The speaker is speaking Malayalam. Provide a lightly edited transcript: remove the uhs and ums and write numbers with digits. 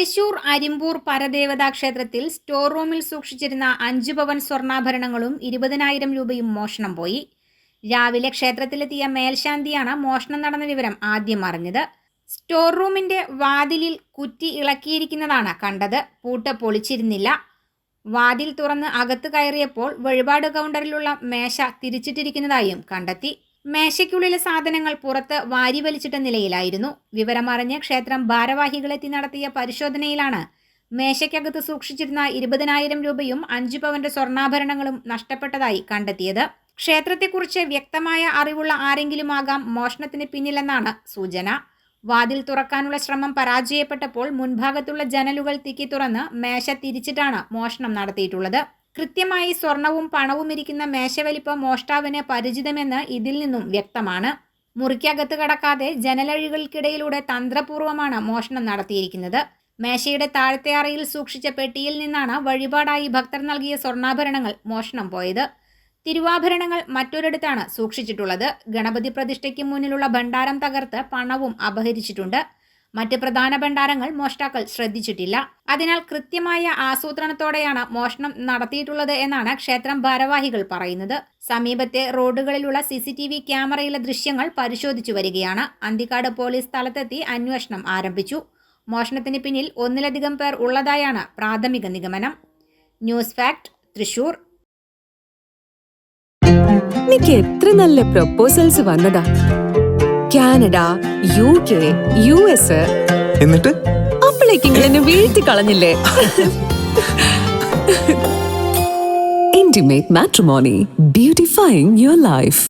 തൃശൂർ അരിമ്പൂർ പരദേവതാ ക്ഷേത്രത്തിൽ സ്റ്റോർ റൂമിൽ സൂക്ഷിച്ചിരുന്ന 5 പവൻ സ്വർണ്ണാഭരണങ്ങളും 20,000 രൂപയും മോഷണം പോയി. രാവിലെ ക്ഷേത്രത്തിലെത്തിയ മേൽശാന്തിയാണ് മോഷണം നടന്ന വിവരം ആദ്യം അറിഞ്ഞത്. സ്റ്റോർ റൂമിന്റെ വാതിലിൽ കുറ്റി ഇളക്കിയിരിക്കുന്നതാണ് കണ്ടത്. പൂട്ട് പൊളിച്ചിരുന്നില്ല. വാതിൽ തുറന്ന് അകത്ത് കയറിയപ്പോൾ വഴിപാട് കൗണ്ടറിലുള്ള മേശ തിരിച്ചിട്ടിരിക്കുന്നതായും കണ്ടെത്തി. മേശയ്ക്കുള്ളിലെ സാധനങ്ങൾ പുറത്ത് വാരി വലിച്ചിട്ട നിലയിലായിരുന്നു. വിവരമറിഞ്ഞ് ക്ഷേത്രം ഭാരവാഹികളെത്തി നടത്തിയ പരിശോധനയിലാണ് മേശയ്ക്കകത്ത് സൂക്ഷിച്ചിരുന്ന 20,000 രൂപയും 5 പവന്റെ സ്വർണ്ണാഭരണങ്ങളും നഷ്ടപ്പെട്ടതായി കണ്ടെത്തിയത്. ക്ഷേത്രത്തെക്കുറിച്ച് വ്യക്തമായ അറിവുള്ള ആരെങ്കിലുമാകാം മോഷണത്തിന് പിന്നിലെന്നാണ് സൂചന. വാതിൽ തുറക്കാനുള്ള ശ്രമം പരാജയപ്പെട്ടപ്പോൾ മുൻഭാഗത്തുള്ള ജനലുകൾ തിക്കി തുറന്ന് മേശ തിരിച്ചിട്ടാണ് മോഷണം നടത്തിയിട്ടുള്ളത്. കൃത്യമായി സ്വർണവും പണവും ഇരിക്കുന്ന മേശവലിപ്പം മോഷ്ടാവിന് പരിചിതമെന്ന് ഇതിൽ നിന്നും വ്യക്തമാണ്. മുറിക്കകത്ത് കടക്കാതെ ജനലഴികൾക്കിടയിലൂടെ തന്ത്രപൂർവ്വമാണ് മോഷണം നടത്തിയിരിക്കുന്നത്. മേശയുടെ താഴത്തെ അറയിൽ സൂക്ഷിച്ച പെട്ടിയിൽ നിന്നാണ് വഴിപാടായി ഭക്തർ നൽകിയ സ്വർണ്ണാഭരണങ്ങൾ മോഷണം പോയത്. തിരുവാഭരണങ്ങൾ മറ്റൊരിടത്താണ് സൂക്ഷിച്ചിട്ടുള്ളത്. ഗണപതി പ്രതിഷ്ഠയ്ക്ക് മുന്നിലുള്ള ഭണ്ഡാരം തകർത്ത് പണവും അപഹരിച്ചിട്ടുണ്ട്. മറ്റ് പ്രധാന ഭണ്ഡാരങ്ങൾ മോഷ്ടാക്കൾ ശ്രദ്ധിച്ചിട്ടില്ല. അതിനാൽ കൃത്യമായ ആസൂത്രണത്തോടെയാണ് മോഷണം നടത്തിയിട്ടുള്ളത് എന്നാണ് ക്ഷേത്രം ഭാരവാഹികൾ പറയുന്നത്. സമീപത്തെ റോഡുകളിലുള്ള CCTV ക്യാമറയിലെ ദൃശ്യങ്ങൾ പരിശോധിച്ചു വരികയാണ്. അന്തിക്കാട് പോലീസ് സ്ഥലത്തെത്തി അന്വേഷണം ആരംഭിച്ചു. മോഷണത്തിന് പിന്നിൽ ഒന്നിലധികം പേർ ഉള്ളതായാണ് പ്രാഥമിക നിഗമനം. News fact, Thrissur. എനിക്ക് എത്ര നല്ല പ്രപ്പോസൽസ് വന്നതാ. Canada, UK, US. എന്നിട്ട് അപ്പോഴേക്കും എന്നെ വീഴ്ത്തി കളഞ്ഞില്ലേ? Intimate Matrimony, beautifying your life.